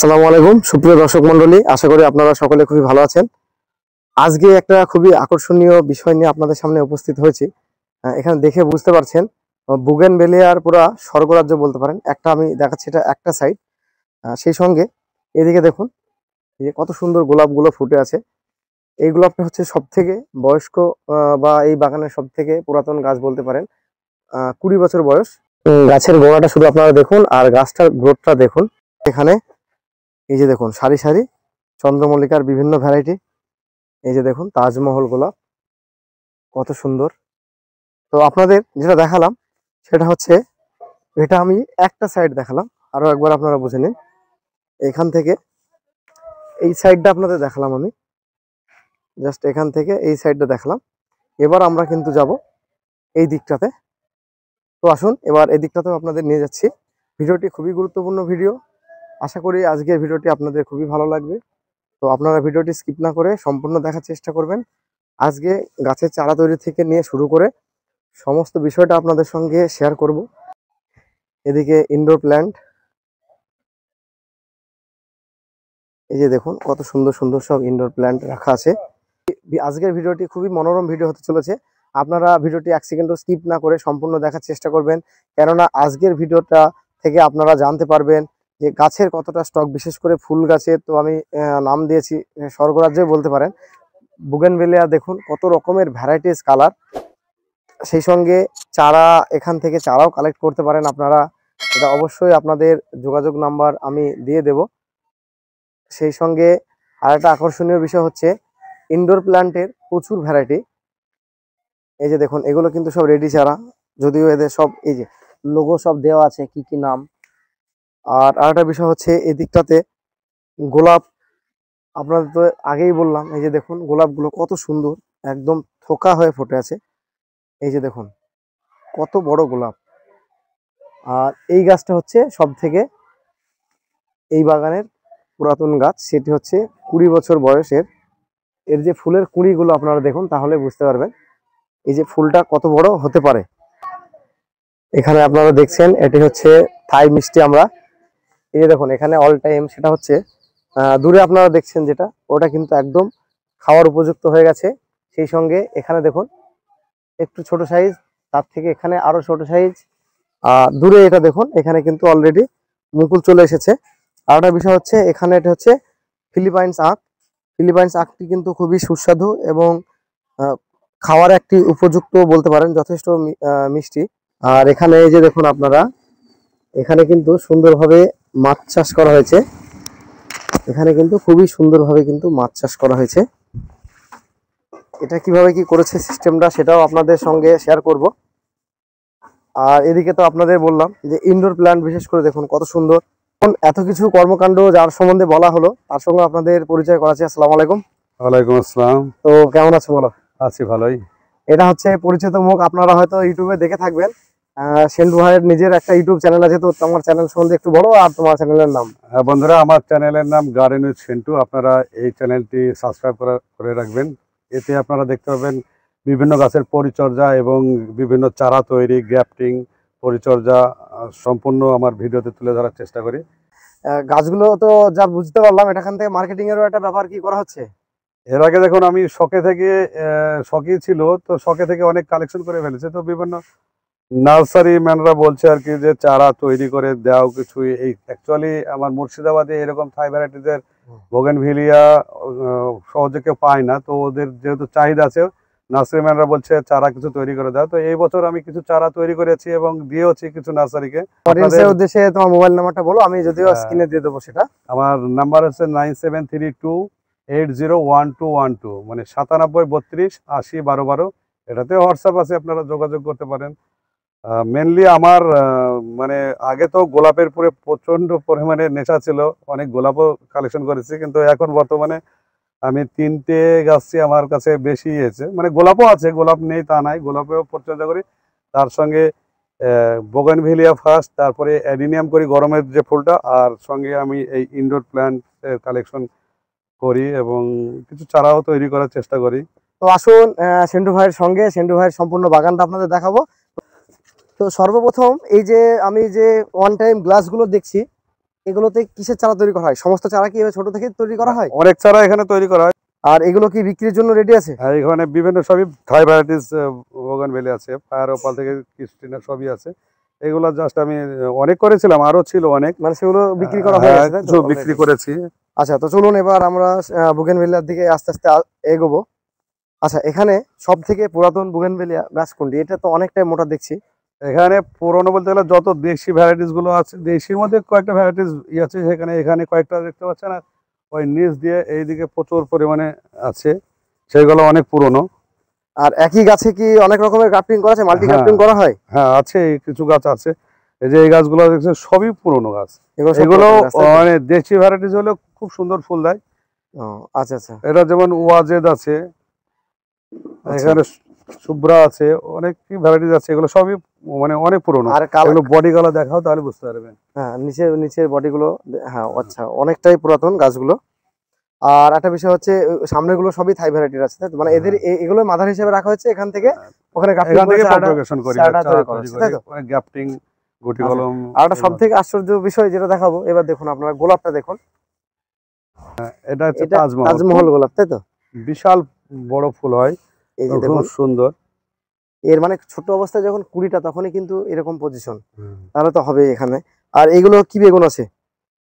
আসসালামু আলাইকুম সুপ্রিয় দর্শক মণ্ডলী, আশা করি আপনারা সকলে খুবই ভালো আছেন। আজকে একটা খুবই আকর্ষণীয় বিষয় নিয়ে আপনাদের সামনে উপস্থিত হয়েছি। এখানে দেখে বুঝতে পারছেন বুগেনভেলিয়ার পুরা স্বর্গরাজ্য বলতে পারেন। একটা আমি দেখাচ্ছি, এটা একটা সাইড। সেই সঙ্গে এদিকে দেখুন এই যে কত সুন্দর গোলাপগুলো ফুটে আছে। এই গোলাপটা হচ্ছে সব থেকে বয়স্ক বা এই বাগানের সব থেকে পুরাতন গাছ বলতে পারেন। 20 বছর বয়স। গাছের গোড়াটা শুধু আপনারা দেখুন আর গাছটার গ্রোথটা দেখুন। এখানে এই যে দেখুন সারি সারি চন্দ্রমল্লিকার বিভিন্ন ভ্যারাইটি। এই যে দেখুন তাজমহল গোলাপ কত সুন্দর। তো আপনাদের যেটা দেখালাম সেটা হচ্ছে, এটা আমি একটা সাইড দেখালাম, আরো একবার আপনারা বুঝে নিন। এখান থেকে এই সাইডটা আপনাদের দেখালাম, আমি জাস্ট এখান থেকে এই সাইডটা দেখালাম। এবার আমরা কিন্তু যাব এই দিকটাতে। তো আসুন এবার এই দিকটাতেও আপনাদের নিয়ে যাচ্ছি। ভিডিওটি খুবই গুরুত্বপূর্ণ ভিডিও। আশা করি আজকের ভিডিওটি আপনাদের খুবই ভালো লাগবে। তো আপনারা ভিডিওটি স্কিপ না করে সম্পূর্ণ দেখার চেষ্টা করবেন। আজকে গাছের চারা তৈরি থেকে নিয়ে শুরু করে সমস্ত বিষয়টা আপনাদের সঙ্গে শেয়ার করব। এদিকে ইনডোর প্ল্যান্ট, এই যে দেখুন কত সুন্দর সুন্দর সব ইনডোর প্ল্যান্ট রাখা আছে। আজকের ভিডিওটি খুবই মনোরম ভিডিও হতে চলেছে। আপনারা ভিডিওটি এক সেকেন্ডও স্কিপ না করে সম্পূর্ণ দেখার চেষ্টা করবেন, কেননা আজকের ভিডিওটা থেকে আপনারা জানতে পারবেন যে গাছের কতটা স্টক, বিশেষ করে ফুল গাছের তো আমি নাম দিয়েছি স্বর্গরাজ্য বলতে পারেন। বুগেনভেলিয়া দেখুন কত রকমের ভ্যারাইটিস কালার। সেই সঙ্গে চারা, এখান থেকে চারাও কালেক্ট করতে পারেন আপনারা। এটা অবশ্যই আপনাদের যোগাযোগ নাম্বার আমি দিয়ে দেব। সেই সঙ্গে আরেকটা আকর্ষণীয় বিষয় হচ্ছে ইনডোর প্ল্যান্টের প্রচুর ভ্যারাইটি। এই যে দেখুন এগুলো কিন্তু সব রেডি চারা, যদিও এদের সব এই যে লোগো সব দেওয়া আছে কি কি নাম। আর আরেকটা বিষয় হচ্ছে এই দিকটাতে গোলাপ, আপনাদের তো আগেই বললাম। এই যে দেখুন গোলাপগুলো কত সুন্দর, একদম থোকা হয়ে ফুটে আছে। এই যে দেখুন কত বড় গোলাপ। আর এই গাছটা হচ্ছে সব থেকে এই বাগানের পুরাতন গাছ, সেটি হচ্ছে 20 বছর বয়সের। এর যে ফুলের কুঁড়িগুলো আপনারা দেখুন তাহলে বুঝতে পারবেন এই যে ফুলটা কত বড় হতে পারে। এখানে আপনারা দেখছেন এটি হচ্ছে থাই মিষ্টি আমরা। এই যে দেখুন এখানে অল টাইম, সেটা হচ্ছে দূরে আপনারা দেখছেন যেটা, ওটা কিন্তু একদম খাওয়ার উপযুক্ত হয়ে গেছে। সেই সঙ্গে এখানে দেখুন একটু ছোট সাইজ, তার থেকে এখানে আরো ছোট সাইজ। দূরে এটা দেখুন এখানে কিন্তু অলরেডি মুকুল চলে এসেছে। আর একটা বিষয় হচ্ছে এখানে এটা হচ্ছে ফিলিপাইন্স আখ। ফিলিপাইন্স আখটি কিন্তু খুবই সুস্বাদু এবং খাওয়ার একটি উপযুক্ত বলতে পারেন, যথেষ্ট মিষ্টি। আর এখানে এই যে দেখুন আপনারা, এখানে কিন্তু সুন্দরভাবে মাছ চাষ করা হয়েছে। এখানে কিন্তু খুবই সুন্দরভাবে কিন্তু মাছ চাষ করা হয়েছে। এটা কিভাবে কি করেছে সিস্টেমটা, সেটাও আপনাদের সঙ্গে শেয়ার করব। আর এদিকে তো আপনাদের বললাম যে ইনডোর প্ল্যান্ট, বিশেষ করে দেখুন কত সুন্দর। এত কিছু কর্মকাণ্ড যার সম্বন্ধে বলা হলো, তার সঙ্গে আপনাদের পরিচয় করাচ্ছি। আসসালামু আলাইকুম। ওয়ালাইকুম আসসালাম। তো কেমন আছো বলো? আছি ভালোই। এটা হচ্ছে পরিচিত মুখ, আপনারা হয়তো ইউটিউবে দেখে থাকবেন। সেন্টু ভাইয়ের নিজের একটা ইউটিউব চ্যানেল আছে, তো তোমার চ্যানেল সম্বন্ধে একটু বলো আর তোমার চ্যানেলের নাম। বন্ধুরা, আমার চ্যানেলের নাম গার্ডেন উইথ সেন্টু। আপনারা এই চ্যানেলটি সাবস্ক্রাইব করে রাখবেন। এতে আপনারা দেখতে পাবেন বিভিন্ন গাছের পরিচর্যা এবং বিভিন্ন চারা তৈরি, গ্রাফটিং, পরিচর্যা সম্পূর্ণ আমার ভিডিওতে তুলে ধরার চেষ্টা করি। গাছগুলো তো যা বুঝতে পারলাম, এখান থেকে মার্কেটিং এরও একটা ব্যাপার কি করা হচ্ছে? এর আগে দেখুন আমি শখই ছিল, তো শখে থেকে অনেক কালেকশন করে ফেলেছে। তো বিভিন্ন নার্সারি ম্যানরা বলছে আর কি যে চারা তৈরি করে দাও কিছু। এই অ্যাকচুয়ালি আমার মুর্শিদাবাদে এরকম থাই ভ্যারাইটিজের বোগেনভিলিয়া সহজে কেউ পায় না। তো ওদের যেহেতু চাহিদা আছে, নার্সারি ম্যানরা বলছে চারা কিছু তৈরি করে দাও। তো এই বছর আমি কিছু চারা তৈরি করেছি এবং দিয়েওছি কিছু নার্সারিকে। অডিয়েন্সের উদ্দেশ্যে তোমার মোবাইল নাম্বারটা বলো, আমি যদিও স্ক্রিনে দিয়ে দেবো সেটা। আমার নাম্বার হচ্ছে 9732801212, মানে 9732801212। এটাতে হোয়াটসঅ্যাপ আছে, আপনারা যোগাযোগ করতে পারেন। মেনলি আমার মানে আগে তো গোলাপের পুরে প্রচন্ড পরিমাণে নেশা ছিল, অনেক গোলাপও কালেকশন করেছি। কিন্তু এখন বর্তমানে আমি 3টে গাছই আমার কাছে বেশি হয়েছে। মানে গোলাপও আছে, গোলাপ নেই তা নাই, গোলাপেও পরিচর্যা করি। তার সঙ্গে বোগেনভিলিয়া ফার্স্ট, তারপরে অ্যাডিনিয়াম করি গরমের যে ফুলটা, আর সঙ্গে আমি এই ইনডোর প্ল্যান্ট কালেকশন করি এবং কিছু চারাও তৈরি করার চেষ্টা করি। তো আসুন সেন্টু ভাইয়ের সঙ্গে সেন্টু ভাইয়ের সম্পূর্ণ বাগানটা আপনাদের দেখাবো। তো সর্বপ্রথম এই যে আমি যে ওয়ান টাইম গ্লাসগুলো দেখছি, এগুলোতে কিসের চারা তৈরি করা হয়? সমস্ত চারা কি এভাবে ছোট থেকে তৈরি করা হয়? অনেক চারা এখানে তৈরি করা হয়। আর এগুলো কি বিক্রির জন্য রেডি আছে? আর এখানে বিভিন্ন সবই থাই ভ্যারাইটিস বোগানভেলি আছে, ফায়ার ওপাল থেকে ক্রিস্টিনা সবই আছে। এগুলো জাস্ট আমি অনেক করেছিলাম, আরো ছিল অনেক, মানে সেগুলো বিক্রি করা হয়ে হ্যাঁ গেছে তাই তো? কিছু বিক্রি করেছি। আচ্ছা, তো চলুন এবার আমরা বুগেনভেলিয়ার দিকে আস্তে আস্তে এগোবো। আচ্ছা, এখানে সব থেকে পুরাতন বুগেনভেলিয়া গাছ কোনটি? এটা তো অনেকটাই মোটা দেখছি। এখানে পুরোনো বলতে গেলে যত দেশি ভ্যারাইটিস গুলো আছে, দেশির মধ্যে কয়েকটা ভ্যারাইটিস আছে সেখানে, এখানে কয়েকটা দেখতে পাচ্ছেন না, ওই নিচ দিয়ে এইদিকে প্রচুর পরিমাণে আছে, সেগুলো অনেক পুরনো। আর একই গাছে কি অনেক রকমের গ্রাফটিং করা আছে, মাল্টি হ্যাঁ গ্রাফটিং করা হয়? হ্যাঁ আছে, কিছু গাছ আছে। এই যে এই গাছগুলো দেখছেন সবই পুরনো গাছ। এগুলো সব এগুলো পুরাতন গাছ, তাই তো? মানে দেশি ভ্যারাইটিস হলে খুব সুন্দর ফুল দেয়। ও, আচ্ছা আচ্ছা এটা যেমন ওয়াজেদ আছে, আচ্ছা। এখানে শুভ্রা আছে, অনেক ভ্যারাইটিস আছে, এগুলো সবই মানে অনেক পুরনো। আর এগুলো বডি গুলো দেখাও তাহলে বুঝতে পারবেন। হ্যাঁ, নিচের বডি গুলো হ্যাঁ, আচ্ছা, অনেকটাই পুরাতন গাছগুলো। আর একটা বিষয় হচ্ছে সামনের গুলো সবই থাই ভ্যারাইটির আছে, তাই তো? মানে এদের এগুলো মাদার হিসেবে রাখা হচ্ছে, এখান থেকে ওখানে গ্রাফটিং এখান করে থেকে চারাটা প্রপাগেশন করি, চারাটা চারা তৈরি করা তৈরি হচ্ছে, করি, তাই তো? মানে গ্যাপটিং, গুটি আচ্ছা। কলম। আর একটা সব থেকে আশ্চর্য বিষয় যেটা দেখাবো এবার, দেখুন আপনারা গোলাপটা দেখুন। এটা হচ্ছে এটা তাজমহল, তাজমহল গোলাপ, তাই তো? বিশাল বড় ফুল হয়, এই যে খুব দেখুন, সুন্দর। এর মানে ছোট অবস্থায় যখন কুড়িটা তখনই কিন্তু এরকম পজিশন, তাহলে তো হবে এখানে। আর এইগুলো কি বেগুন আছে?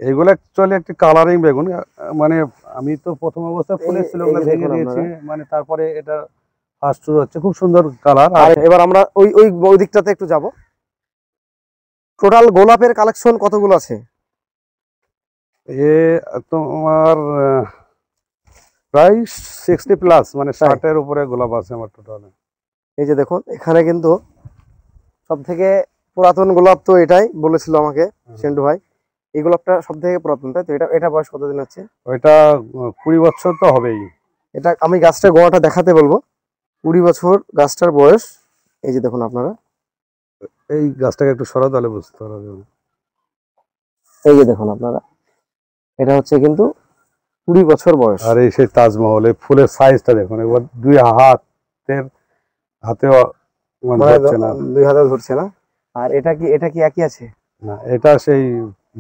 এগুলো অ্যাকচুয়ালি একটি কালারিং বেগুন। মানে আমি তো প্রথম অবস্থায় ফুল এই এসেছিল এই ওগুলো যে ভেঙে দেখুন দিয়েছি, আপনারা। মানে তারপরে এটা ফার্স্ট শুরু হচ্ছে, খুব সুন্দর কালার। আর এবার আমরা ওই ওই ওই দিকটাতে একটু যাব। টোটাল গোলাপের কালেকশন কতগুলো আছে? এ তোমার প্রায় 60+, মানে 60-এর উপরে গোলাপ আছে আমার টোটালে। এই যে দেখুন, এখানে কিন্তু সব থেকে পুরাতন গোলাপ তো এটাই বলেছিল আমাকে সেন্টু ভাই। এই গোলাপটা সব থেকে পুরাতন, তাই তো? এটা বয়স কতদিন হচ্ছে? ওইটা 20 বছর তো হবেই। এটা আমি গাছটার গোড়াটা দেখাতে বলবো। 20 বছর গাছটার বয়স। এই যে দেখুন আপনারা, এই গাছটাকে একটু সরাও তাহলে বুঝতে পারবে। এই যে দেখুন আপনারা, এটা হচ্ছে কিন্তু 20 বছর বয়স। আর এই সেই তাজমহল, এই ফুলের সাইজটা দেখুন, এবার 2 হাতেও মানে মানে ধরছে না। 2 হাজার ধরছে না। আর এটা কি একই আছে? না, এটা সেই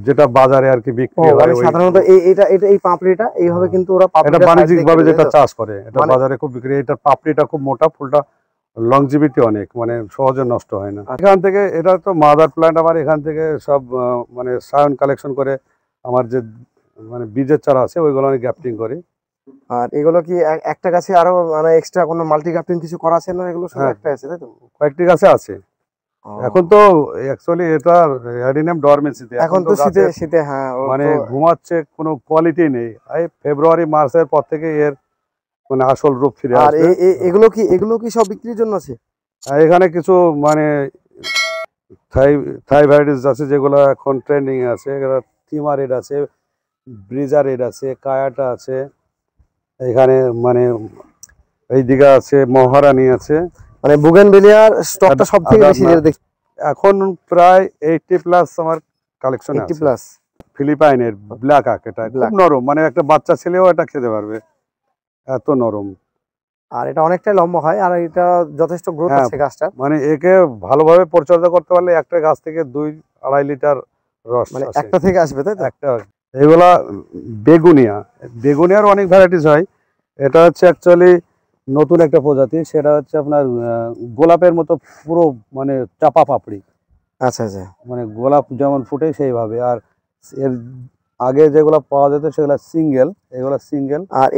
যেটা বাজারে আর কি ও, বিক্রি হয়, মানে ওই সাধারণত এটা এই পাপড়িটা এইভাবে কিন্তু ওরা এটা পাপড়িটা বাণিজ্যিক ভাবে যেটা চাষ করে, এটা মানে বাজারে খুব বিক্রি। এটার পাপড়িটা খুব মোটা, ফুলটা লংজিভিটি অনেক, মানে সহজে নষ্ট হয় না। আচ্ছা। এখান থেকে এটা তো মাদার প্ল্যান্ট, আমার এখান থেকে সব মানে সায়ন কালেকশন করে, আমার যে মানে বীজের চারা আছে ওইগুলো আমি গ্যাপটিং করি। আর এগুলো কি একটা গাছে আরো মানে এক্সট্রা কোনো মাল্টি গ্রাফটিং কিছু করা আছে না? এগুলো শুধু হ্যাঁ, একটা আছে, তাই তো? কয়েকটি গাছে আছে। ও, এখন তো অ্যাকচুয়ালি এটা অ্যাডিনিয়াম ডরমেন্সিতে, এখন তো শীতে শীতে হ্যাঁ, মানে ঘুমাচ্ছে, কোনো কোয়ালিটি নেই। এই ফেব্রুয়ারি মার্চের পর থেকে এর মানে আসল রূপ ফিরে আর আসবে। এগুলো কি সব বিক্রির জন্য আছে? আর এখানে কিছু মানে থাই থাই ভ্যারাইটিস আছে যেগুলো এখন ট্রেন্ডিং এ আছে। এগুলো থিমা রেড আছে, ব্রিজা রেড আছে, কায়াটা আছে, এখানে মানে এইদিকে আছে মহারানী আছে। মানে বুগেনভেলিয়ার স্টকটা সব থেকে বেশি যেটা দেখছি। এখন প্রায় 80+ আমার কালেকশন 80 আছে। প্লাস। ফিলিপাইনের ব্ল্যাক আক, এটা খুব ব্ল্যাক। নরম, মানে একটা বাচ্চা ছেলেও এটা খেতে পারবে, এত নরম। আর এটা অনেকটাই লম্বা হয়, আর এটা যথেষ্ট গ্রোথ হ্যাঁ, আছে গাছটা। মানে একে ভালোভাবে পরিচর্যা করতে পারলে একটা গাছ থেকে 2-2.5 লিটার রস মানে আসে। একটা থেকে আসবে, তাই তো? একটা এগুলা বেগুনিয়া, বেগুনিয়ার অনেক ভ্যারাইটিস হয়। এটা হচ্ছে অ্যাকচুয়ালি নতুন একটা প্রজাতি, সেটা হচ্ছে আপনার গোলাপের মতো পুরো মানে চাপা পাপড়ি, আচ্ছা আচ্ছা। মানে গোলাপ যেমন ফুটে সেইভাবে। আর এর আগে যেগুলো পাওয়া যেত সেগুলো সিঙ্গেল, এগুলো সিঙ্গেল। আর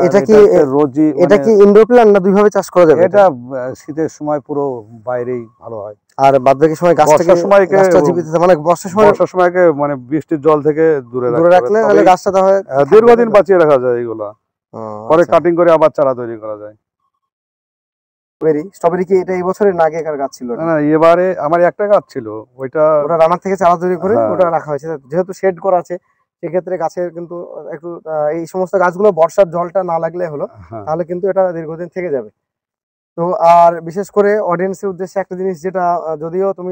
এটা কি রোজি, এটা কি ইনডোর প্ল্যান্ট না দুইভাবে চাষ করা যাবে? এটা শীতের সময় পুরো বাইরেই ভালো হয়। আর বাদ বাকি সময় বর্ষার সময় গাছটা জীবিত থাকে, মানে বর্ষার সময়কে মানে বৃষ্টির জল থেকে দূরে রাখলে তাহলে গাছটা তাহলে দীর্ঘদিন বাঁচিয়ে রাখা যায় এগুলা। ও, পরে আচ্ছা। কাটিং করে আবার চারা তৈরি করা যায়। স্ট্রবেরি কি এটা এই বছরের না আগেকার গাছ ছিল? না, এবারে আমার একটা গাছ ছিল, ওইটা ওটা রানার থেকে চারা তৈরি করে হ্যাঁ। ওটা রাখা হয়েছে, যেহেতু শেড করা আছে সেক্ষেত্রে গাছের কিন্তু একটু এই সমস্ত গাছগুলো বর্ষার জলটা না লাগলে হলো, হ্যাঁ, তাহলে কিন্তু এটা দীর্ঘদিন থেকে যাবে। তো আর বিশেষ করে অডিয়েন্সের উদ্দেশ্যে একটা জিনিস যেটা যদিও তুমি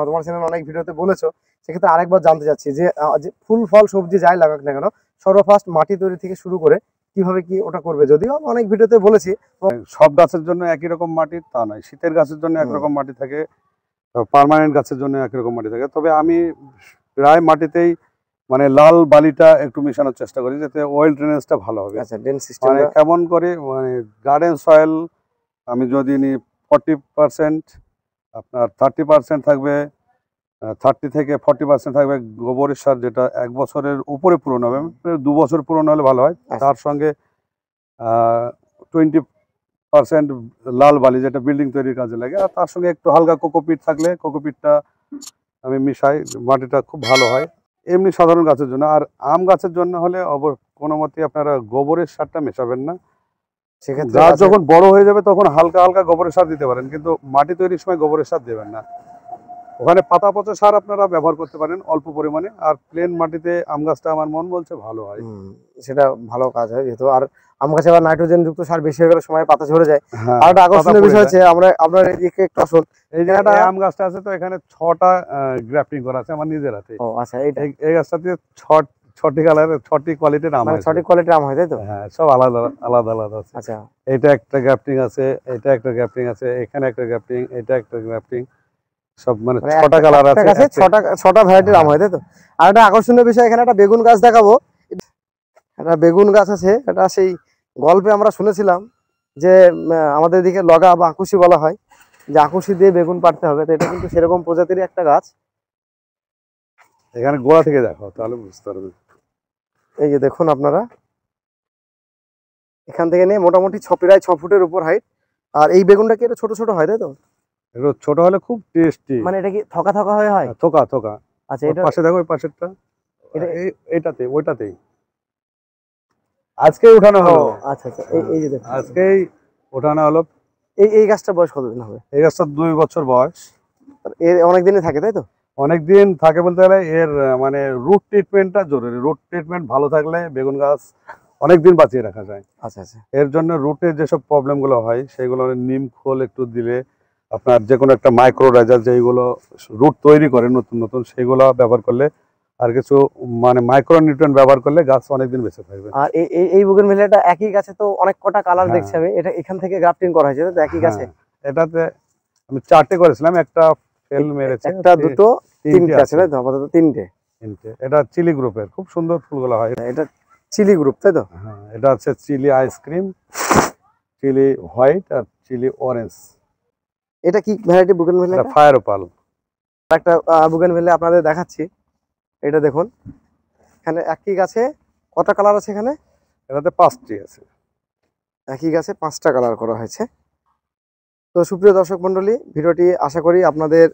তোমার চ্যানেলে অনেক ভিডিওতে বলেছো, সেক্ষেত্রে আরেকবার জানতে চাচ্ছি যে যে ফুল ফল সবজি যাই লাগাক না কেন, সর্বফার্স্ট মাটি তৈরি থেকে শুরু করে কিভাবে কি ওটা করবে, যদিও আমি অনেক ভিডিওতে বলেছি। সব গাছের জন্য একই রকম মাটি তা নয়, শীতের গাছের জন্য একরকম মাটি থাকে, পার্মানেন্ট গাছের জন্য একই রকম মাটি থাকে। তবে আমি প্রায় মাটিতেই মানে লাল বালিটা একটু মিশানোর চেষ্টা করি, যাতে অয়েল ড্রেনেজটা ভালো হবে। আচ্ছা, ড্রেন মানে সিস্টেমটা কেমন করি, মানে গার্ডেন সয়েল আমি যদি নিই 40%, আপনার 30% থাকবে, 30 থেকে 40% থাকবে গোবরের সার, যেটা 1 বছরের উপরে পুরনো হবে, 2 বছর পুরনো হলে ভালো হয়। আচ্ছা। তার সঙ্গে 20% লাল বালি, যেটা বিল্ডিং তৈরির কাজে লাগে, আর তার সঙ্গে একটু হালকা কোকোপিট থাকলে কোকোপিটটা আমি মিশাই, মাটিটা খুব ভালো হয়। এমনি সাধারণ গাছের জন্য। আর আম গাছের জন্য হলে কোনো মতেই আপনারা গোবরের সারটা মেশাবেন না। সেক্ষেত্রে গাছ গাছের যখন বড় হয়ে যাবে তখন হালকা হালকা গোবরের সার দিতে পারেন, কিন্তু মাটি তৈরির সময় গোবরের সার দেবেন না। ওখানে পাতা পচা সার আপনারা ব্যবহার করতে পারেন অল্প পরিমাণে, আর প্লেন মাটিতে আম গাছটা আমার মন বলছে ভালো হয়। সেটা ভালো কাজ হয় যেহেতু। আর আম গাছে আবার নাইট্রোজেন যুক্ত সার বেশি হয়ে গেলে সময় পাতা ঝরে যায়। হ্যাঁ, আর একটা পাতা আকর্ষণীয় পড়ে বিষয় যায়। হচ্ছে আমরা আপনার এদিকে একটু আসুন। এই যে এটা- এই আম গাছটা আছে, তো এখানে 6টা গ্রাফটিং করা আছে আমার নিজের হাতে। ও আচ্ছা, এইটা এই গাছটাতে 6টি কালারের 6টি কোয়ালিটির আম মানে আছে। সঠিক কোয়ালিটির আম হয়, তাই তো? হ্যাঁ, সব আলাদা আলাদা আলাদা আছে। আচ্ছা, এটা একটা গ্রাফটিং আছে, এটা একটা গ্রাফটিং আছে, এখানে একটা গ্রাফটিং, এটা একটা গ্রাফটিং, সব মানে মানে 6টা কালার একটা আছে। গাছে ছটা ভ্যারাইটির আম হয়, তাই তো? আর একটা আকর্ষণীয় বিষয়, এখানে একটা বেগুন গাছ দেখাবো। একটা বেগুন গাছ আছে, এটা সেই গল্পে আমরা শুনেছিলাম যে আমাদের দিকে লগা বা আকুশি বলা হয়, যে আকুশি দিয়ে বেগুন পাড়তে হবে। তো এটা কিন্তু সেরকম প্রজাতির একটা গাছ। এখানে গোড়া থেকে দেখো, তাহলে বুঝতে পারবে। এই যে দেখুন আপনারা, এখান থেকে নিয়ে মোটামুটি প্রায় 6 ফুটের উপর হাইট। আর এই বেগুনটা কি এটা ছোট ছোট হয়, তাই তো? এগুলো ছোট হলে খুব টেস্টি। মানে এটা কি থকা থকা হয়ে হয়? থোকা থোকা। আচ্ছা, ওর এটা পাশে দেখো, ওই পাশেরটা, এটা- এইটাতে ওইটাতেই আজকে উঠানো হলো। আচ্ছা আচ্ছা, এই যে দেখুন, আজকেই উঠানো হলো। এই গাছটা বয়স কতদিন হবে? এই গাছটা 2 বছর বয়স। এর অনেক দিনই থাকে, তাই তো? অনেকদিন থাকে বলতে গেলে এর মানে রুট ট্রিটমেন্টটা জরুরি। রুট ট্রিটমেন্ট ভালো থাকলে বেগুন গাছ অনেকদিন বাঁচিয়ে রাখা যায়। আচ্ছা আচ্ছা, এর জন্য রুটে যেসব প্রবলেমগুলো হয় সেগুলো নিম খোল একটু দিলে, আপনার যে কোনো একটা মাইক্রোরাইজার যেগুলো রুট তৈরি করে নতুন নতুন, সেগুলো ব্যবহার করলে, আর কিছু মানে মাইক্রো নিউট্রিয়েন্ট ব্যবহার করলে গাছ অনেকদিন বেঁচে থাকবে। আর এই বুগেনভিলিয়াটা একই গাছে তো অনেক কটা কালার হ্যাঁ। দেখছি আমি। এটা এখান থেকে গ্রাফটিং করা হয়েছে, তাই তো? একই গাছে হ্যাঁ, এটাতে আমি 4টে করেছিলাম, একটা ফেল মেরেছে, একটা, দুটো, 3টে তিনটে আছে, তাই তো? আপাতত তিনটে। এটা চিলি গ্রুপের খুব সুন্দর ফুলগুলো হয়। এটা চিলি গ্রুপ, তাই তো? হ্যাঁ, এটা হচ্ছে চিলি আইসক্রিম, চিলি হোয়াইট আর চিলি অরেঞ্জ। এটা কি ভ্যারাইটি এটা বুগেনভিলিয়া? Fire opal. একটা বুগেনভিলিয়া আপনাদের দেখাচ্ছি। এটা দেখুন, এখানে একই গাছে কটা কালার আছে এখানে? এটাতে 5টি আছে। একই গাছে 5টা কালার করা হয়েছে। তো সুপ্রিয় দর্শক মণ্ডলী, ভিডিওটি আশা করি আপনাদের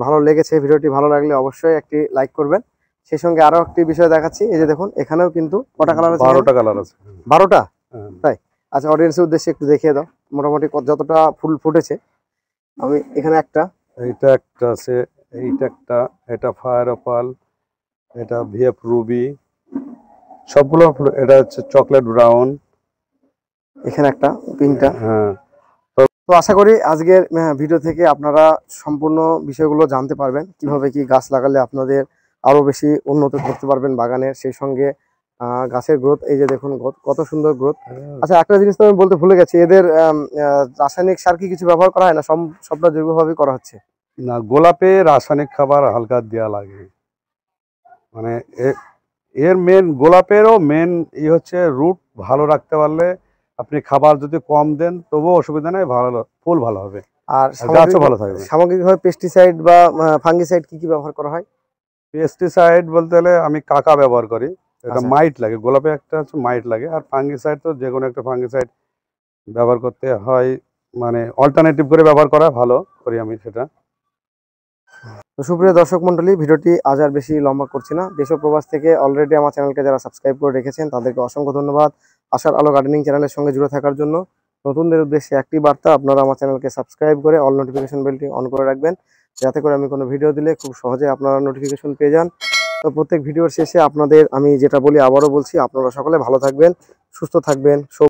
ভালো লেগেছে। ভিডিওটি ভালো লাগলে অবশ্যই একটি লাইক করবেন। সেই সঙ্গে আরো একটি বিষয় দেখাচ্ছি। এই যে দেখুন, এখানেও কিন্তু কটা কালার আছে? 12টা কালার আছে। 12টা? হ্যাঁ। তাই? আচ্ছা, অডিয়েন্সের উদ্দেশ্যে একটু দেখিয়ে দাও মোটামুটি যতটা ফুল ফুটেছে। আমি এখানে একটা, এইটা একটা আছে, এইটা একটা, এটা ফায়ার ওপাল, এটা ভিএফ রুবি, সবগুলো এটা হচ্ছে চকলেট ব্রাউন, এখানে একটা, তিনটা। হ্যাঁ। তো আশা করি আজকের ভিডিও থেকে আপনারা সম্পূর্ণ বিষয়গুলো জানতে পারবেন, কিভাবে কি গাছ লাগালে আপনাদের আরো বেশি উন্নত করতে পারবেন বাগানের। সেই সঙ্গে গাছের গ্রোথ, এই যে দেখুন কত সুন্দর গ্রোথ। আচ্ছা, একটা জিনিস তো আমি বলতে ভুলে গেছি, এদের রাসায়নিক সার কি কিছু ব্যবহার করা হয় না? সবটা জৈবভাবেই করা হচ্ছে? না, গোলাপে রাসায়নিক খাবার হালকা দেওয়া লাগে। মানে এর মেন, গোলাপেরও মেন হচ্ছে রুট ভালো রাখতে পারলে, আপনি খাবার যদি কম দেন তবুও অসুবিধা নেই, ভালো ফুল ভালো হবে আর আর গাছও ভালো থাকবে। সামগ্রিকভাবে পেস্টিসাইড বা ফাঙ্গিসাইড কি কি ব্যবহার করা হয়? পেস্টিসাইড বলতে গেলে আমি কাকা ব্যবহার করি, এটা আচ্ছা। মাইট লাগে, গোলাপে একটা হচ্ছে মাইট লাগে। আর ফাঙ্গিসাইড তো যে কোনো একটা ফাঙ্গিসাইড ব্যবহার করতে হয়, মানে অল্টারনেটিভ করে ব্যবহার করা ভালো করি আমি সেটা। তো সুপ্রিয় দর্শক মন্ডলী, ভিডিওটি আজ আর বেশি লম্বা করছি না। দেশ ও প্রবাস থেকে অলরেডি আমার চ্যানেলকে যারা সাবস্ক্রাইব করে রেখেছেন তাদেরকে অসংখ্য ধন্যবাদ আশার আলো গার্ডেনিং চ্যানেলের সঙ্গে জুড়ে থাকার জন্য। নতুনদের উদ্দেশ্যে একটি বার্তা, আপনারা আমার চ্যানেলকে সাবস্ক্রাইব করে অল নোটিফিকেশন বেলটি অন করে রাখবেন, যাতে করে আমি কোনো ভিডিও দিলে খুব সহজে আপনারা নোটিফিকেশন পেয়ে যান। তো প্রত্যেক ভিডিওর শেষে আপনাদের আমি যেটা বলি আবারও বলছি, আপনারা সকলে ভালো থাকবেন, সুস্থ থাকবেন।